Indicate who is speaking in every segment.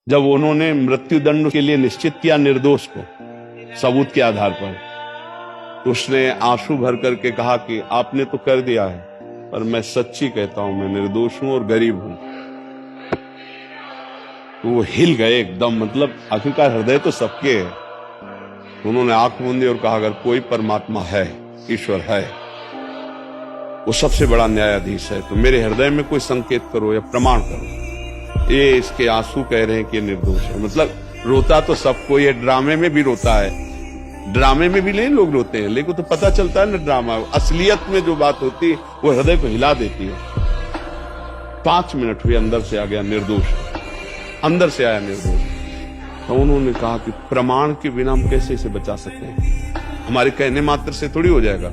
Speaker 1: जब उन्होंने मृत्युदंड के लिए निश्चित किया निर्दोष को सबूत के आधार पर, तो उसने आंसू भर करके कहा कि आपने तो कर दिया है, पर मैं सच्ची कहता हूं, मैं निर्दोष हूं और गरीब हूं। तो वो हिल गए एकदम, मतलब आखिरकार हृदय तो सबके है। उन्होंने आंख मूंदी और कहा, अगर कोई परमात्मा है, ईश्वर है, वो सबसे बड़ा न्यायाधीश है, तो मेरे हृदय में कोई संकेत करो या प्रमाण करो। ये इसके आंसू कह रहे हैं कि निर्दोष है। मतलब रोता तो सब कोई है, ड्रामे में भी रोता है, ड्रामे में भी नहीं लोग रोते हैं, लेकिन तो पता चलता है ना ड्रामा, असलियत में जो बात होती है वो हृदय को हिला देती है। 5 मिनट हुए, अंदर से आ गया निर्दोष, अंदर से आया निर्दोष। तो उन्होंने कहा कि प्रमाण के बिना हम कैसे इसे बचा सकते हैं, हमारे कहने मात्र से थोड़ी हो जाएगा।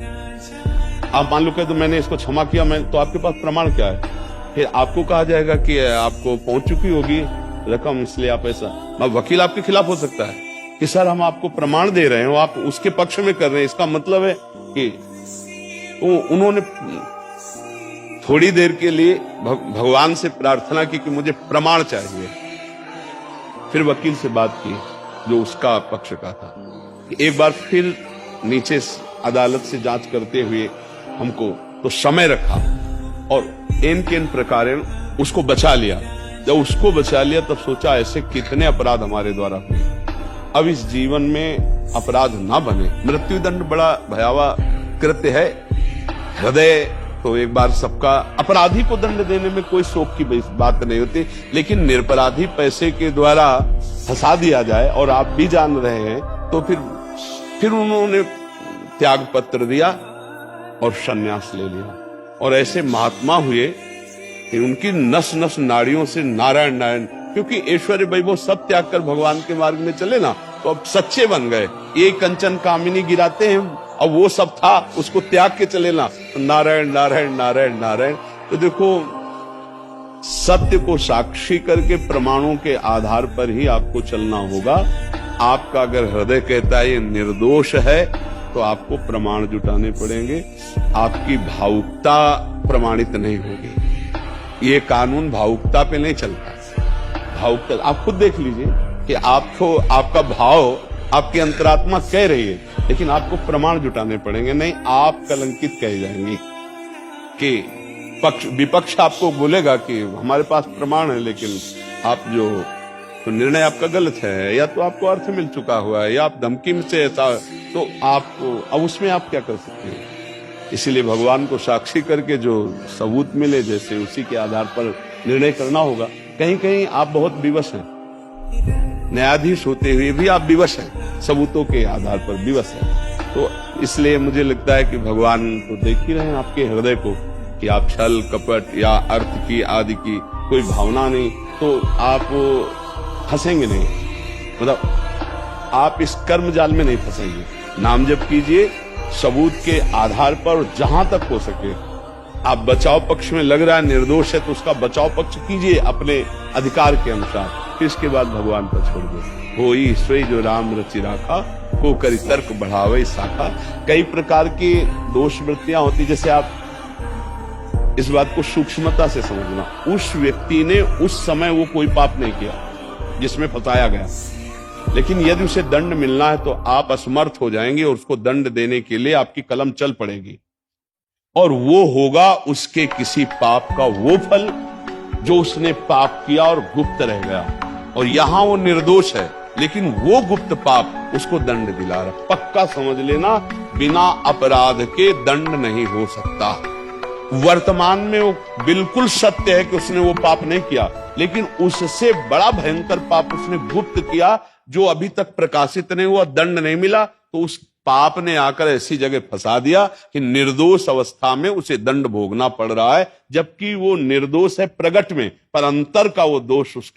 Speaker 1: आप मान लो कह, तो मैंने इसको क्षमा किया, मैं तो आपके पास प्रमाण क्या है? फिर आपको कहा जाएगा कि आपको पहुंच चुकी होगी रकम, इसलिए आप ऐसा, वकील आपके खिलाफ हो सकता है कि सर हम आपको प्रमाण दे रहे हैं, आप उसके पक्ष में कर रहे हैं, इसका मतलब है कि उन्होंने थोड़ी देर के लिए भगवान से प्रार्थना की कि मुझे प्रमाण चाहिए। फिर वकील से बात की जो उसका पक्ष का था, एक बार फिर नीचे अदालत से जांच करते हुए हमको तो समय रखा और इन के इन प्रकार उसको बचा लिया। जब उसको बचा लिया तब सोचा ऐसे कितने अपराध हमारे द्वारा हुए, अब इस जीवन में अपराध ना बने। मृत्युदंड बड़ा भयावह कृत्य है, हृदय तो एक बार सबका, अपराधी को दंड देने में कोई शोक की बात नहीं होती, लेकिन निरपराधी पैसे के द्वारा फंसा दिया जाए और आप भी जान रहे हैं, तो फिर उन्होंने त्याग पत्र दिया और संन्यास ले लिया। और ऐसे महात्मा हुए कि उनकी नस नस नाड़ियों से नारायण नारायण, क्योंकि ऐश्वर्य वैभव सब त्याग कर भगवान के मार्ग में चले ना, तो अब सच्चे बन गए। ये कंचन कामिनी गिराते हैं, अब वो सब था उसको त्याग के चले ना, तो नारायण नारायण नारायण नारायण। तो देखो, सत्य को साक्षी करके प्रमाणों के आधार पर ही आपको चलना होगा। आपका अगर हृदय कहता है ये निर्दोष है, तो आपको प्रमाण जुटाने पड़ेंगे। आपकी भावुकता प्रमाणित नहीं होगी। ये कानून भावुकता पे नहीं चलता। भावुकता आप खुद देख लीजिए कि आपका भाव, आपकी अंतरात्मा कह रही है, लेकिन आपको प्रमाण जुटाने पड़ेंगे, नहीं आप कलंकित कह जाएंगे। कि विपक्ष आपको बोलेगा कि हमारे पास प्रमाण है, लेकिन आप जो तो निर्णय आपका गलत है, या तो आपको अर्थ मिल चुका हुआ है, या आप धमकी से ऐसा, तो आपको अब उसमें आप क्या कर सकते हैं। इसीलिए भगवान को साक्षी करके जो सबूत मिले, जैसे उसी के आधार पर निर्णय करना होगा। कहीं कहीं आप बहुत विवश हैं, न्यायाधीश होते हुए भी आप विवश हैं, सबूतों के आधार पर विवश हैं। तो इसलिए मुझे लगता है कि भगवान तो देख ही रहे हैं आपके हृदय को, कि आप छल कपट या अर्थ की आदि की कोई भावना नहीं, तो आप फंसेंगे नहीं, मतलब आप इस कर्म जाल में नहीं फंसेंगे। नाम जप कीजिए सबूत के आधार पर, जहां तक हो सके। आप बचाव पक्ष में लग रहा है निर्दोष है, तो उसका बचाव पक्ष कीजिए अपने अधिकार के अनुसार, फिर इसके बाद भगवान पर छोड़ दो। हो ईश्वरी जो राम रचि राखा, को करी तर्क बढ़ावे शाखा। कई प्रकार की दोष वृत्तियां होती, जैसे आप इस बात को सूक्ष्मता से समझना, उस व्यक्ति ने उस समय वो कोई पाप नहीं किया जिसमें फंसाया गया, लेकिन यदि उसे दंड मिलना है तो आप असमर्थ हो जाएंगे, और उसको दंड देने के लिए आपकी कलम चल पड़ेगी, और वो होगा उसके किसी पाप का वो फल जो उसने पाप किया और गुप्त रह गया। और यहां वो निर्दोष है, लेकिन वो गुप्त पाप उसको दंड दिला रहा। पक्का समझ लेना, बिना अपराध के दंड नहीं हो सकता। वर्तमान में वो बिल्कुल सत्य है कि उसने वो पाप नहीं किया, लेकिन उससे बड़ा भयंकर पाप उसने गुप्त किया, जो अभी तक प्रकाशित नहीं हुआ, दंड नहीं मिला, तो उस पाप ने आकर ऐसी जगह फंसा दिया कि निर्दोष अवस्था में उसे दंड भोगना पड़ रहा है, जबकि वो निर्दोष है प्रगट में, पर अंतर का वो दोष उसका